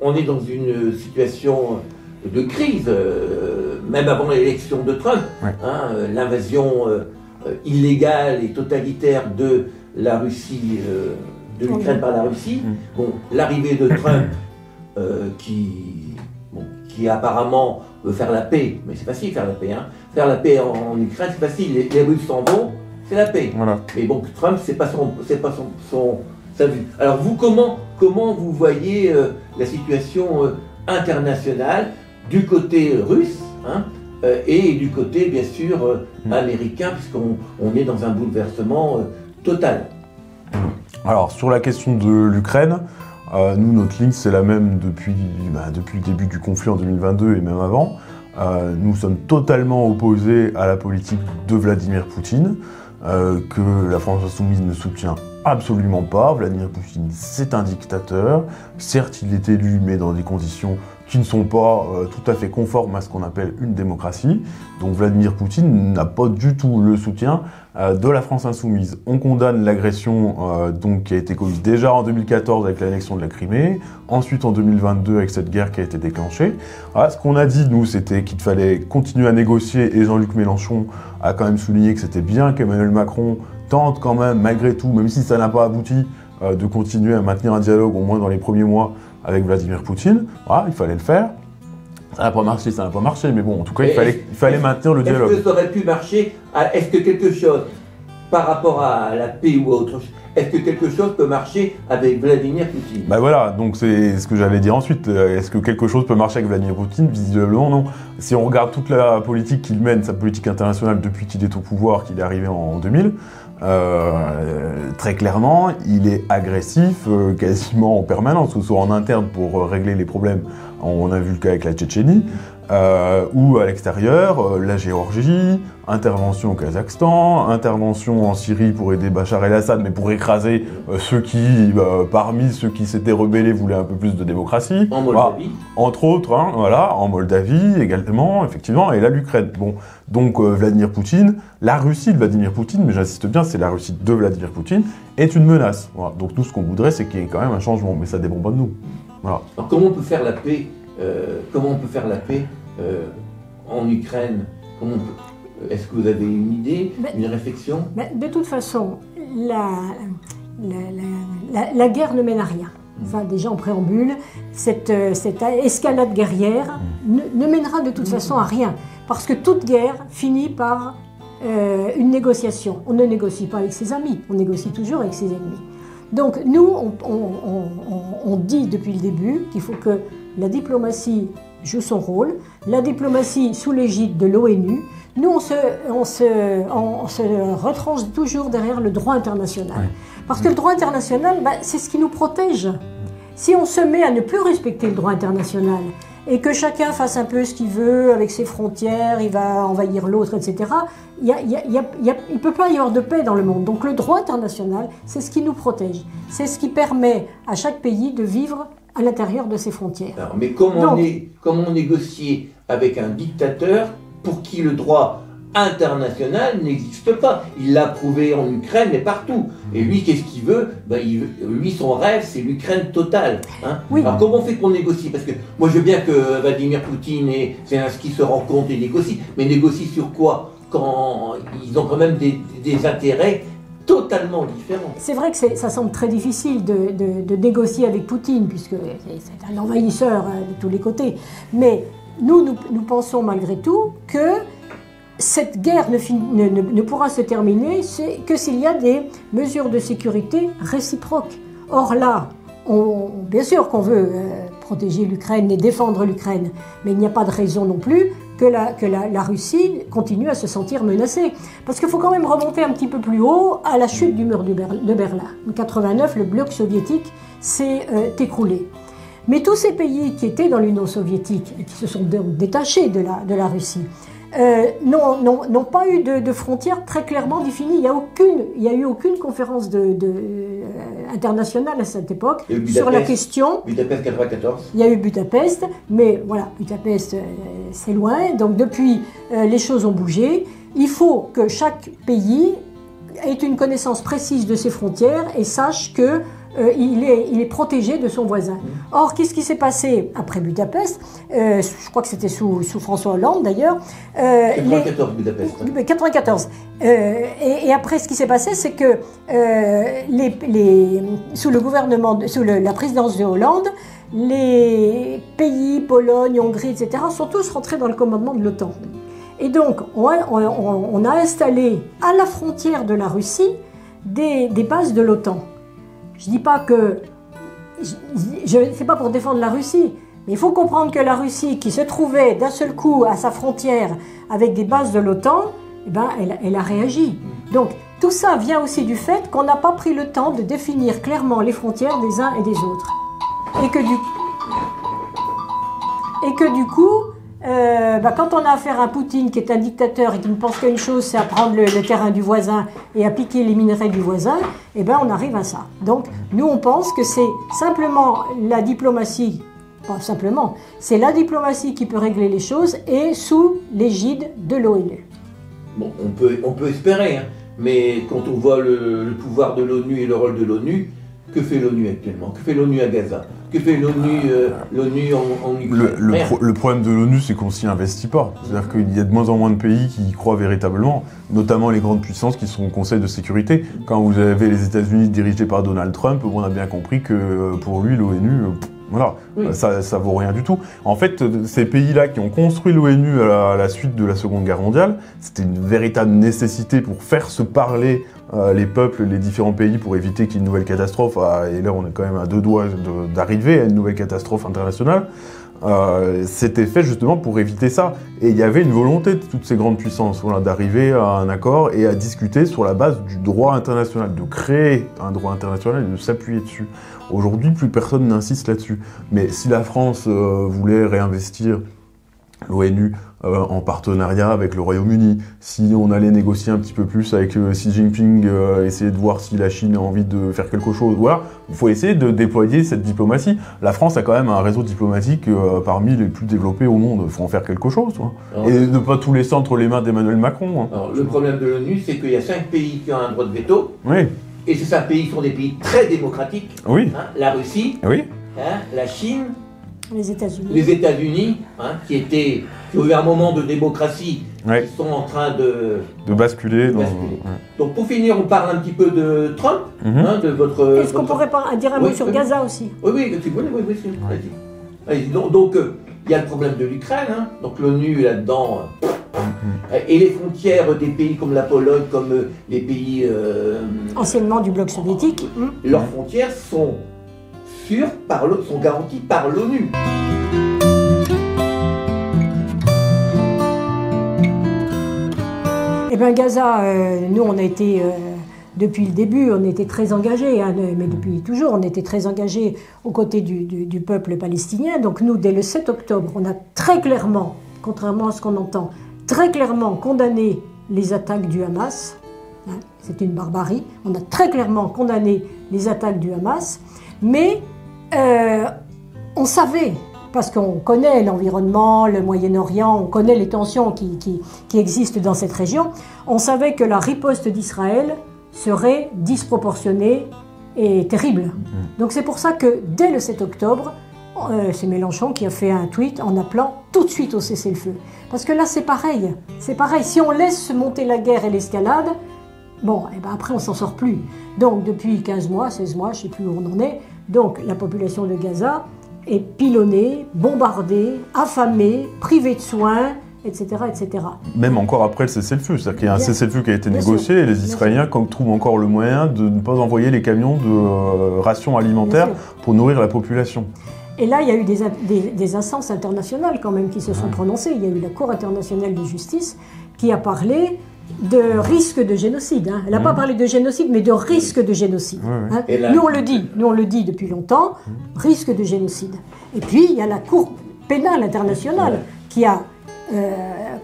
on est dans une situation de crise, même avant l'élection de Trump, ouais. L'invasion illégale et totalitaire de la Russie, de l'Ukraine par la Russie. Bon, l'arrivée de Trump, qui apparemment veut faire la paix, mais c'est facile faire la paix, hein. Faire la paix en Ukraine, c'est facile, les Russes s'en vont, c'est la paix. Voilà. Mais bon, Trump, c'est pas sa vue. Alors vous, comment vous voyez la situation internationale du côté russe, hein, et du côté, bien sûr, américain, puisqu'on est dans un bouleversement total. Alors, sur la question de l'Ukraine, nous, notre ligne, c'est la même depuis le début du conflit en 2022 et même avant. Nous sommes totalement opposés à la politique de Vladimir Poutine, que la France insoumise ne soutient absolument pas. Vladimir Poutine, c'est un dictateur. Certes, il est élu, mais dans des conditions qui ne sont pas tout à fait conformes à ce qu'on appelle une démocratie. Donc Vladimir Poutine n'a pas du tout le soutien de la France insoumise. On condamne l'agression qui a été commise déjà en 2014 avec l'annexion de la Crimée, ensuite en 2022 avec cette guerre qui a été déclenchée. Voilà, ce qu'on a dit, nous, c'était qu'il fallait continuer à négocier, et Jean-Luc Mélenchon a quand même souligné que c'était bien qu'Emmanuel Macron tente quand même, malgré tout, même si ça n'a pas abouti, de continuer à maintenir un dialogue, au moins dans les premiers mois, avec Vladimir Poutine. Voilà, il fallait le faire. Ça n'a pas marché, mais bon, en tout cas, il fallait maintenir le dialogue. Est-ce que ça aurait pu marcher? Est-ce que quelque chose, par rapport à la paix ou à autre chose, est-ce que quelque chose peut marcher avec Vladimir Poutine? Ben voilà, donc c'est ce que j'allais dire ensuite. Est-ce que quelque chose peut marcher avec Vladimir Poutine? Visiblement, non. Si on regarde toute la politique qu'il mène, sa politique internationale depuis qu'il est au pouvoir, qu'il est arrivé en 2000, très clairement, il est agressif quasiment en permanence, que ce soit en interne pour régler les problèmes, on a vu le cas avec la Tchétchénie, ou à l'extérieur, la Géorgie, intervention au Kazakhstan, intervention en Syrie pour aider Bachar el-Assad, mais pour écraser ceux qui, parmi ceux qui s'étaient rebellés, voulaient un peu plus de démocratie. En Moldavie. Entre autres, hein, voilà, en Moldavie également, effectivement, et là l'Ukraine. Bon, donc Vladimir Poutine, la Russie de Vladimir Poutine, mais j'insiste bien, c'est la Russie de Vladimir Poutine, est une menace. Voilà. Donc nous, ce qu'on voudrait, c'est qu'il y ait quand même un changement, mais ça dépend pas de nous. Voilà. Alors comment on peut faire la paix en Ukraine? Est-ce que vous avez une idée, une réflexion? De toute façon, la guerre ne mène à rien. Enfin, déjà en préambule, cette escalade guerrière ne mènera de toute façon à rien. Parce que toute guerre finit par une négociation. On ne négocie pas avec ses amis, on négocie toujours avec ses ennemis. Donc nous, on dit depuis le début qu'il faut que la diplomatie joue son rôle, la diplomatie sous l'égide de l'ONU. Nous, on se retranche toujours derrière le droit international. Ouais. Parce que le droit international, c'est ce qui nous protège. Si on se met à ne plus respecter le droit international et que chacun fasse un peu ce qu'il veut avec ses frontières, il va envahir l'autre, etc., il ne peut pas y avoir de paix dans le monde. Donc le droit international, c'est ce qui nous protège. C'est ce qui permet à chaque pays de vivre à l'intérieur de ses frontières. Alors, mais comment négocier avec un dictateur pour qui le droit international n'existe pas? Il l'a prouvé en Ukraine, mais partout. Et lui, qu'est-ce qu'il veut? Lui, son rêve, c'est l'Ukraine totale. Hein. Oui. Alors comment on fait pour négocier? Parce que moi, je veux bien que Vladimir Poutine et Zelensky se rencontrent et négocient, mais négocient sur quoi? Quand ils ont quand même des intérêts totalement différents. C'est vrai que ça semble très difficile de négocier avec Poutine, puisque c'est un envahisseur de tous les côtés. Mais nous pensons malgré tout que cette guerre ne pourra se terminer que s'il y a des mesures de sécurité réciproques. Or là, bien sûr qu'on veut protéger l'Ukraine et défendre l'Ukraine, mais il n'y a pas de raison non plus que la Russie continue à se sentir menacée. Parce qu'il faut quand même remonter un petit peu plus haut à la chute du mur de Berlin. En 1989, le bloc soviétique s'est écroulé. Mais tous ces pays qui étaient dans l'Union soviétique et qui se sont détachés de la Russie n'ont pas eu de frontières très clairement définies. Il n'y a eu aucune conférence internationale à cette époque sur la question. Budapest 94. Il y a eu Budapest, mais voilà, Budapest, c'est loin. Donc depuis, les choses ont bougé. Il faut que chaque pays ait une connaissance précise de ses frontières et sache que il est protégé de son voisin. Or, qu'est-ce qui s'est passé après Budapest? Je crois que c'était sous François Hollande d'ailleurs. 94 Budapest. 94. Et après, ce qui s'est passé, c'est que sous le gouvernement, sous la présidence de Hollande, les pays, Pologne, Hongrie, etc., sont tous rentrés dans le commandement de l'OTAN. Et donc, on a installé à la frontière de la Russie des bases de l'OTAN. Je dis pas que... C'est pas pour défendre la Russie, mais il faut comprendre que la Russie, qui se trouvait d'un seul coup à sa frontière avec des bases de l'OTAN, eh ben, elle a réagi. Donc, tout ça vient aussi du fait qu'on n'a pas pris le temps de définir clairement les frontières des uns et des autres. Et que du coup, quand on a affaire à Poutine, qui est un dictateur et qui ne pense qu'à une chose, c'est à prendre le terrain du voisin et à piquer les minerais du voisin, eh ben on arrive à ça. Donc, nous, on pense que c'est simplement la diplomatie, pas simplement, c'est la diplomatie qui peut régler les choses et sous l'égide de l'ONU. Bon, on peut espérer, hein, mais quand on voit le pouvoir de l'ONU et le rôle de l'ONU, que fait l'ONU actuellement? Que fait l'ONU à Gaza? Que fait l'ONU en Ukraine? Le problème de l'ONU, c'est qu'on s'y investit pas. C'est-à-dire qu'il y a de moins en moins de pays qui y croient véritablement, notamment les grandes puissances qui sont au Conseil de sécurité. Quand vous avez les États-Unis dirigés par Donald Trump, on a bien compris que pour lui, l'ONU... Voilà, oui. Ça vaut rien du tout. En fait, ces pays-là qui ont construit l'ONU à la suite de la Seconde Guerre mondiale, c'était une véritable nécessité pour faire se parler les peuples, les différents pays, pour éviter qu'il y ait une nouvelle catastrophe. Et là, on est quand même à 2 doigts d'arriver à une nouvelle catastrophe internationale. C'était fait justement pour éviter ça. Et il y avait une volonté de toutes ces grandes puissances, voilà, d'arriver à un accord et à discuter sur la base du droit international, de créer un droit international et de s'appuyer dessus. Aujourd'hui, plus personne n'insiste là-dessus. Mais si la France voulait réinvestir l'ONU en partenariat avec le Royaume-Uni, si on allait négocier un petit peu plus avec Xi Jinping, essayer de voir si la Chine a envie de faire quelque chose, voilà, il faut essayer de déployer cette diplomatie. La France a quand même un réseau diplomatique parmi les plus développés au monde, il faut en faire quelque chose. Alors, et ne pas tout laisser entre les mains d'Emmanuel Macron. Hein. Alors, le problème de l'ONU, c'est qu'il y a 5 pays qui ont un droit de veto. Oui. Et ces 5 pays sont des pays très démocratiques. Oui. Hein, la Russie, oui. Hein, la Chine, les États-Unis. Les États-Unis, hein, qui ont eu un moment de démocratie, ouais. qui sont en train de basculer. Ouais. Donc pour finir, on parle un petit peu de Trump, hein, de votre... Est-ce qu'on pourrait dire un mot sur Gaza aussi? Oui, allez-y. Donc il y a le problème de l'Ukraine, hein, donc l'ONU là-dedans... Et les frontières des pays comme la Pologne, comme les pays... anciennement du bloc soviétique. Leurs frontières sont garanties par l'ONU. Eh bien Gaza, nous on a été... depuis le début, on était très engagés, hein, mais depuis toujours, on était très engagés aux côtés du peuple palestinien. Donc nous, dès le 7 octobre, on a très clairement, contrairement à ce qu'on entend, très clairement condamné les attaques du Hamas. Hein, c'est une barbarie. On a très clairement condamné les attaques du Hamas. Mais on savait, parce qu'on connaît l'environnement, le Moyen-Orient, on connaît les tensions qui existent dans cette région, on savait que la riposte d'Israël serait disproportionnée et terrible. Donc c'est pour ça que dès le 7 octobre, c'est Mélenchon qui a fait un tweet en appelant tout de suite au cessez-le-feu. Parce que là c'est pareil, si on laisse monter la guerre et l'escalade, bon, et ben après on s'en sort plus. Donc depuis 15 mois, 16 mois, je ne sais plus où on en est, donc la population de Gaza est pilonnée, bombardée, affamée, privée de soins, etc., etc. Même encore après le cessez-le-feu, c'est-à-dire qu'il y a un cessez-le-feu qui a été négocié et les Israéliens trouvent encore le moyen de ne pas envoyer les camions de rations alimentaires pour nourrir la population. Et là, il y a eu des instances internationales quand même qui se sont prononcées. Il y a eu la Cour internationale de justice qui a parlé de risque de génocide. Hein. Elle n'a pas parlé de génocide, mais de risque de génocide. Hein. Nous, on le dit depuis longtemps, risque de génocide. Et puis, il y a la Cour pénale internationale qui a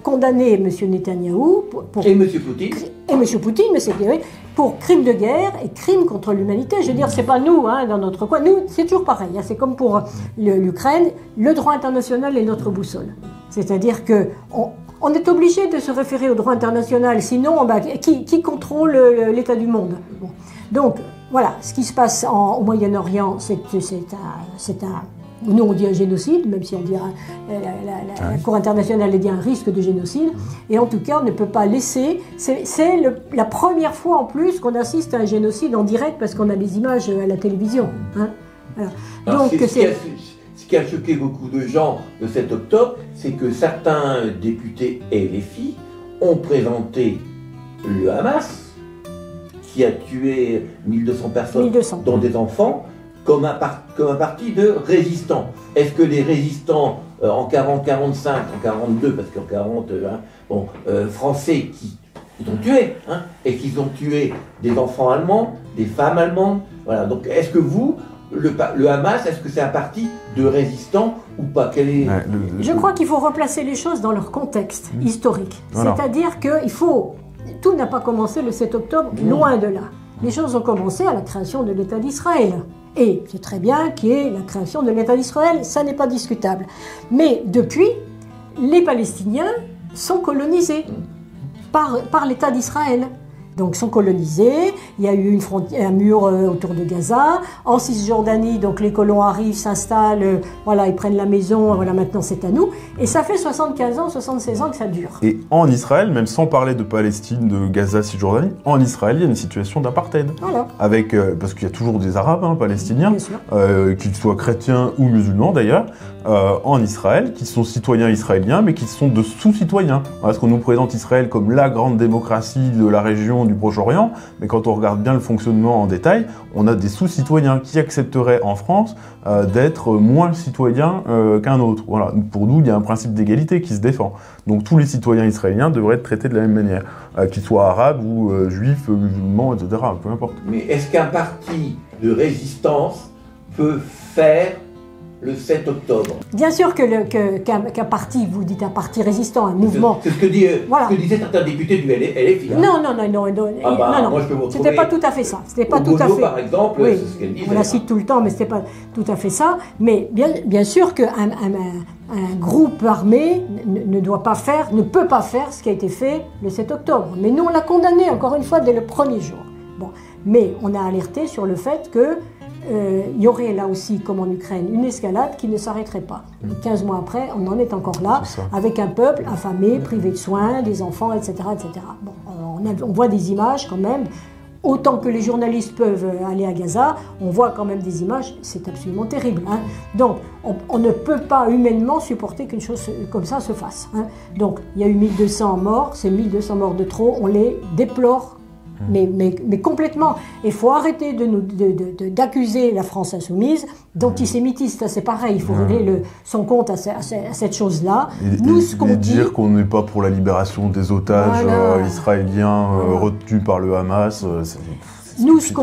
condamné M. Netanyahou et M. Poutine. Et M. Poutine, pour crimes de guerre et crimes contre l'humanité. Je veux dire, c'est pas nous, hein, dans notre coin. Nous, c'est toujours pareil. Hein, c'est comme pour l'Ukraine. Le droit international est notre boussole. C'est-à-dire que on est obligé de se référer au droit international. Sinon, qui contrôle l'état du monde? Bon. Donc, voilà, ce qui se passe au Moyen-Orient, nous on dit un génocide, même si on dit la Cour internationale dit un risque de génocide, et en tout cas on ne peut pas laisser, c'est la première fois en plus qu'on assiste à un génocide en direct parce qu'on a les images à la télévision. Hein. Voilà. Alors, donc, ce qui a choqué beaucoup de gens le 7 octobre, c'est que certains députés LFI ont présenté le Hamas, qui a tué 1200 personnes, dont des enfants, comme un parti de résistants. Est-ce que les résistants en 40-45, en 42, parce qu'en 40, français, ils ont tué, hein, et qu'ils ont tué des enfants allemands, des femmes allemandes, voilà. Donc est-ce que vous, le Hamas, est-ce que c'est un parti de résistants ou pas? Je crois qu'il faut replacer les choses dans leur contexte historique. Voilà. C'est-à-dire que tout n'a pas commencé le 7 octobre, loin de là. Les choses ont commencé à la création de l'État d'Israël. Et c'est très bien qu'il y ait la création de l'État d'Israël, ça n'est pas discutable. Mais depuis, les Palestiniens sont colonisés par l'État d'Israël. Donc sont colonisés, il y a eu un mur autour de Gaza. En Cisjordanie, donc les colons arrivent, s'installent, voilà, ils prennent la maison, voilà, maintenant c'est à nous. Et ça fait 75 ans, 76 ans que ça dure. Et en Israël, même sans parler de Palestine, de Gaza, Cisjordanie, en Israël, il y a une situation d'apartheid. Voilà. Avec, parce qu'il y a toujours des Arabes palestiniens, qu'ils soient chrétiens ou musulmans d'ailleurs, en Israël, qui sont citoyens israéliens, mais qui sont de sous-citoyens. Parce qu'on nous présente Israël comme la grande démocratie de la région du Proche-Orient, mais quand on regarde bien le fonctionnement en détail, on a des sous-citoyens qui accepteraient en France d'être moins citoyens qu'un autre. Voilà. Pour nous, il y a un principe d'égalité qui se défend. Donc tous les citoyens israéliens devraient être traités de la même manière, qu'ils soient arabes ou juifs, musulmans, etc., peu importe. Mais est-ce qu'un parti de résistance peut faire le 7 octobre? Bien sûr qu'un parti, vous dites un parti résistant, un mouvement... C'est ce que disaient certains députés du LFI. Hein. Non, c'était pas tout à fait ça. C'était pas tout à fait... par exemple, oui, c'est ce qu'elle disait. On la cite tout le temps, mais c'était pas tout à fait ça. Mais bien sûr qu'un groupe armé ne peut pas faire ce qui a été fait le 7 octobre. Mais nous, on l'a condamné, encore une fois, dès le premier jour. Bon. Mais on a alerté sur le fait que il y aurait là aussi, comme en Ukraine, une escalade qui ne s'arrêterait pas. Et 15 mois après, on en est encore là, avec un peuple affamé, privé de soins, des enfants, etc. etc. Bon, on voit des images quand même. Autant que les journalistes peuvent aller à Gaza, on voit quand même des images, c'est absolument terrible. Hein. Donc, on ne peut pas humainement supporter qu'une chose comme ça se fasse. Hein. Donc, il y a eu 1200 morts, c'est 1200 morts de trop, on les déplore. Mais complètement. Il faut arrêter d'accuser la France insoumise d'antisémitisme. C'est pareil, il faut régler son compte à cette chose-là. Et dire qu'on n'est pas pour la libération des otages israéliens retenus par le Hamas. Nous, ce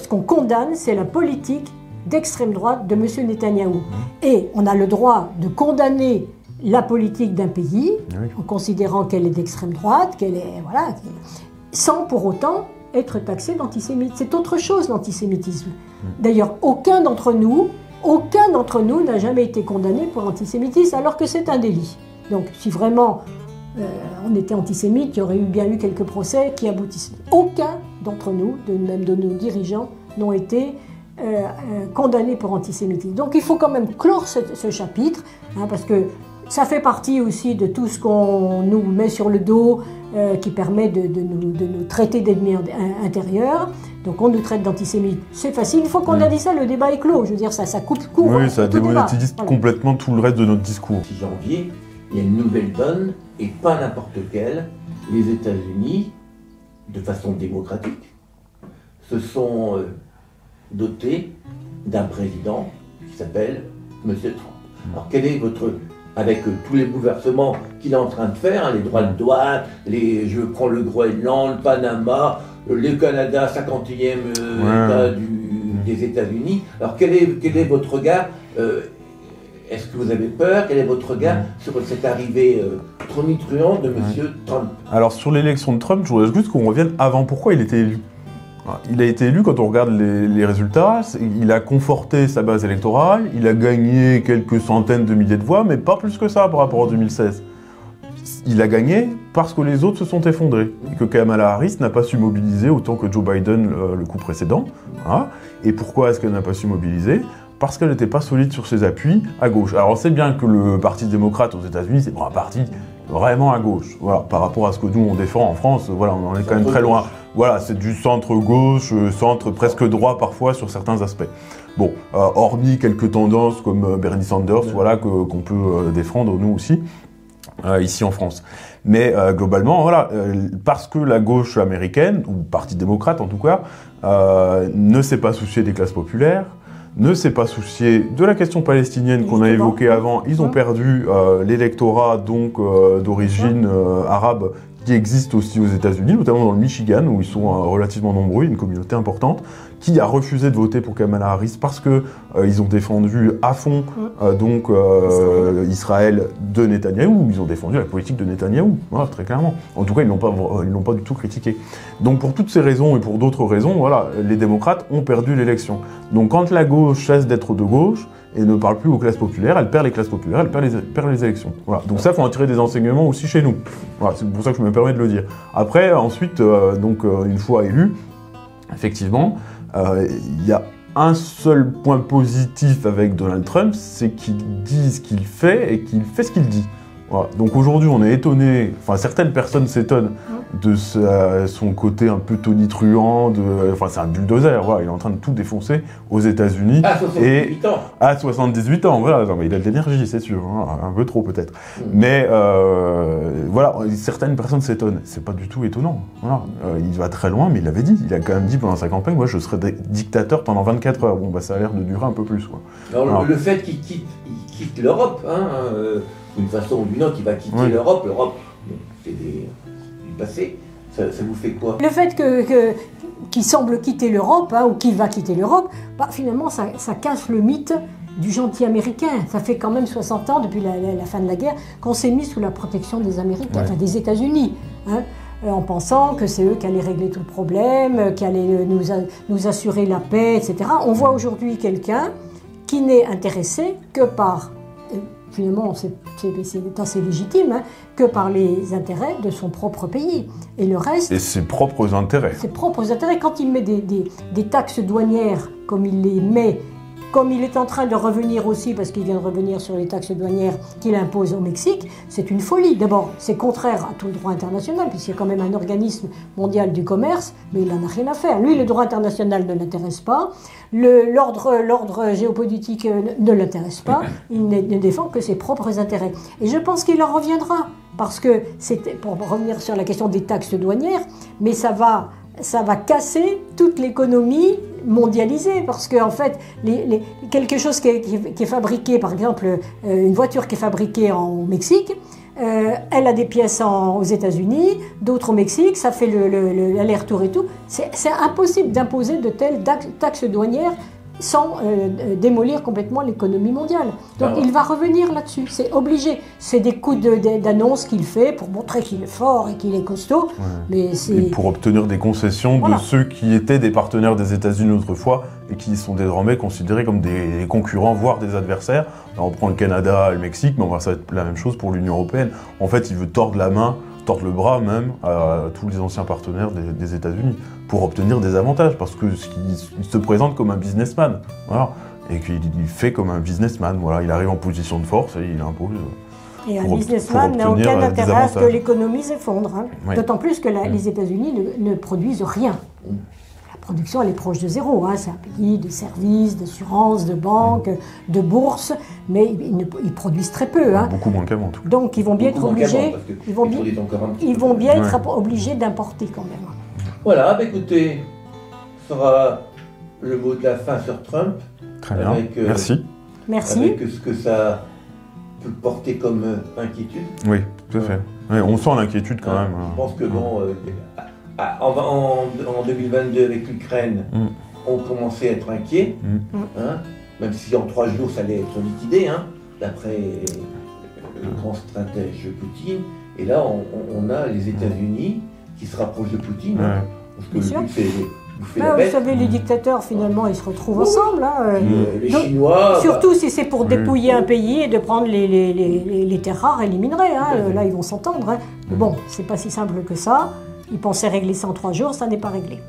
qu'on condamne, c'est la politique d'extrême droite de M. Netanyahou. Et on a le droit de condamner la politique d'un pays en considérant qu'elle est d'extrême droite, qu'elle est... Voilà, sans pour autant être taxé d'antisémite. C'est autre chose l'antisémitisme. D'ailleurs, aucun d'entre nous n'a jamais été condamné pour antisémitisme, alors que c'est un délit. Donc, si vraiment on était antisémite, il y aurait bien eu quelques procès qui aboutissent. Aucun d'entre nous, même de nos dirigeants, n'ont été condamnés pour antisémitisme. Donc, il faut quand même clore ce chapitre, hein, parce que ça fait partie aussi de tout ce qu'on nous met sur le dos, qui permet de nous traiter d'ennemis intérieurs. Donc on nous traite d'antisémites, c'est facile. Une fois qu'on a dit ça, le débat est clos. Je veux dire, ça coupe court. Oui, ça démonétise complètement tout le reste de notre discours. 6 janvier, il y a une nouvelle donne, et pas n'importe quelle. Les États-Unis, de façon démocratique, se sont dotés d'un président qui s'appelle M. Trump. Alors quel est avec tous les bouleversements qu'il est en train de faire, hein, les droits de douane, je prends le Groenland, le Panama, le Canada, 51e État des États-Unis. Alors quel est votre regard Est-ce que vous avez peur? Quel est votre regard sur cette arrivée tonitruante de M. Trump? Alors sur l'élection de Trump, je voudrais juste qu'on revienne avant pourquoi il était élu. Il a été élu, quand on regarde les résultats, il a conforté sa base électorale, il a gagné quelques centaines de milliers de voix, mais pas plus que ça par rapport à 2016. Il a gagné parce que les autres se sont effondrés. Et que Kamala Harris n'a pas su mobiliser autant que Joe Biden le coup précédent. Voilà. Et pourquoi est-ce qu'elle n'a pas su mobiliser ? Parce qu'elle n'était pas solide sur ses appuis à gauche. Alors on sait bien que le Parti démocrate aux États-Unis, c'est un parti vraiment à gauche. Voilà, par rapport à ce que nous on défend en France, voilà, on en est quand même très loin. Voilà, c'est du centre-gauche, centre presque droit parfois sur certains aspects. Bon, hormis quelques tendances comme Bernie Sanders, voilà, qu'on peut défendre nous aussi, ici en France. Mais globalement, voilà, parce que la gauche américaine, ou Parti démocrate en tout cas, ne s'est pas soucié des classes populaires, ne s'est pas soucié de la question palestinienne qu'on a évoquée avant. Ils ont perdu l'électorat donc d'origine arabe qui existe aussi aux États-Unis, notamment dans le Michigan, où ils sont relativement nombreux, une communauté importante, qui a refusé de voter pour Kamala Harris parce que ils ont défendu à fond Israël de Netanyahou. Ils ont défendu la politique de Netanyahou, voilà, très clairement. En tout cas, ils l'ont pas du tout critiqué. Donc pour toutes ces raisons et pour d'autres raisons, voilà, les démocrates ont perdu l'élection. Donc quand la gauche cesse d'être de gauche et ne parle plus aux classes populaires, elle perd les classes populaires, elle perd les élections. Voilà. Donc ça, il faut en tirer des enseignements aussi chez nous. Voilà, c'est pour ça que je me permets de le dire. Après, ensuite, une fois élu, effectivement, il y a un seul point positif avec Donald Trump, c'est qu'il dit ce qu'il fait et qu'il fait ce qu'il dit. Voilà. Donc aujourd'hui, on est étonné, enfin certaines personnes s'étonnent de son côté un peu tonitruant, enfin c'est un bulldozer, voilà, il est en train de tout défoncer aux États-Unis. À 78 ans. À 78 ans, voilà, non, mais il a de l'énergie, c'est sûr, hein, un peu trop peut-être. Mais voilà, certaines personnes s'étonnent, c'est pas du tout étonnant. Voilà. Il va très loin, mais il l'avait dit, il a quand même dit pendant sa campagne, moi je serai dictateur pendant 24 heures. Bon, bah ça a l'air de durer un peu plus, quoi. Alors, le fait qu'il quitte l'Europe, d'une façon ou d'une autre, il va quitter l'Europe, c'est du passé, ça vous fait quoi? Le fait qu'il semble quitter l'Europe, ou qu'il va quitter l'Europe, finalement ça casse le mythe du gentil américain. Ça fait quand même 60 ans, depuis la fin de la guerre, qu'on s'est mis sous la protection des Américains, enfin des États-Unis, en pensant que c'est eux qui allaient régler tout le problème, qui allaient nous assurer la paix, etc. On voit aujourd'hui quelqu'un qui n'est intéressé que par... Finalement, c'est assez légitime, que par les intérêts de son propre pays. Et le reste... Et ses propres intérêts. Ses propres intérêts. Quand il met des taxes douanières, comme il les met, comme il est en train de revenir aussi, parce qu'il vient de revenir sur les taxes douanières qu'il impose au Mexique, c'est une folie. D'abord, c'est contraire à tout le droit international, puisqu'il y a quand même un organisme mondial du commerce, mais il n'en a rien à faire. Lui, le droit international ne l'intéresse pas, l'ordre géopolitique ne l'intéresse pas, il ne défend que ses propres intérêts. Et je pense qu'il en reviendra, parce que, pour revenir sur la question des taxes douanières, mais ça va casser toute l'économie mondialisée, parce qu'en fait, quelque chose qui est fabriqué, par exemple, une voiture qui est fabriquée au Mexique, elle a des pièces aux États-Unis, d'autres au Mexique, ça fait l'aller-retour et tout. C'est impossible d'imposer de telles taxes douanières sans démolir complètement l'économie mondiale. Donc il va revenir là-dessus, c'est obligé. C'est des coups d'annonce qu'il fait pour montrer qu'il est fort et qu'il est costaud. Mais et pour obtenir des concessions de ceux qui étaient des partenaires des États-Unis autrefois et qui sont désormais considérés comme des concurrents, voire des adversaires. Alors, on prend le Canada, le Mexique, mais ça va être la même chose pour l'Union européenne. En fait, il veut tordre la main, tordre le bras même à tous les anciens partenaires des États-Unis pour obtenir des avantages, parce qu'il se présente comme un businessman, voilà, et qu'il fait comme un businessman, voilà, il arrive en position de force et il impose. Et un businessman n'a aucun intérêt à ce que l'économie s'effondre, d'autant plus que les États-Unis ne produisent rien. La production, elle est proche de zéro, c'est un pays de services, d'assurances, de banques, de bourses, mais ils produisent très peu. Beaucoup moins qu'avant. Donc ils vont bien être obligés, être obligés d'importer quand même. Voilà, écoutez, ce sera le mot de la fin sur Trump. Très bien, merci. Merci. Avec ce que ça peut porter comme inquiétude. Oui, tout à fait. Ouais, on sent l'inquiétude quand même. Je pense que en 2022 avec l'Ukraine, on commençait à être inquiet, même si en 3 jours ça allait être liquidé, d'après le grand stratège Poutine. Et là, on a les États-Unis qui se rapprochent de Poutine, parce que le but c'est bouffer Là, la vous bête. savez, les dictateurs, finalement, ils se retrouvent ensemble. Hein. Les Donc, Chinois... surtout si c'est pour dépouiller un pays et de prendre les terres rares et les minerais. Hein. Là, ils vont s'entendre. Hein. Mais bon, c'est pas si simple que ça. Ils pensaient régler ça en 3 jours, ça n'est pas réglé.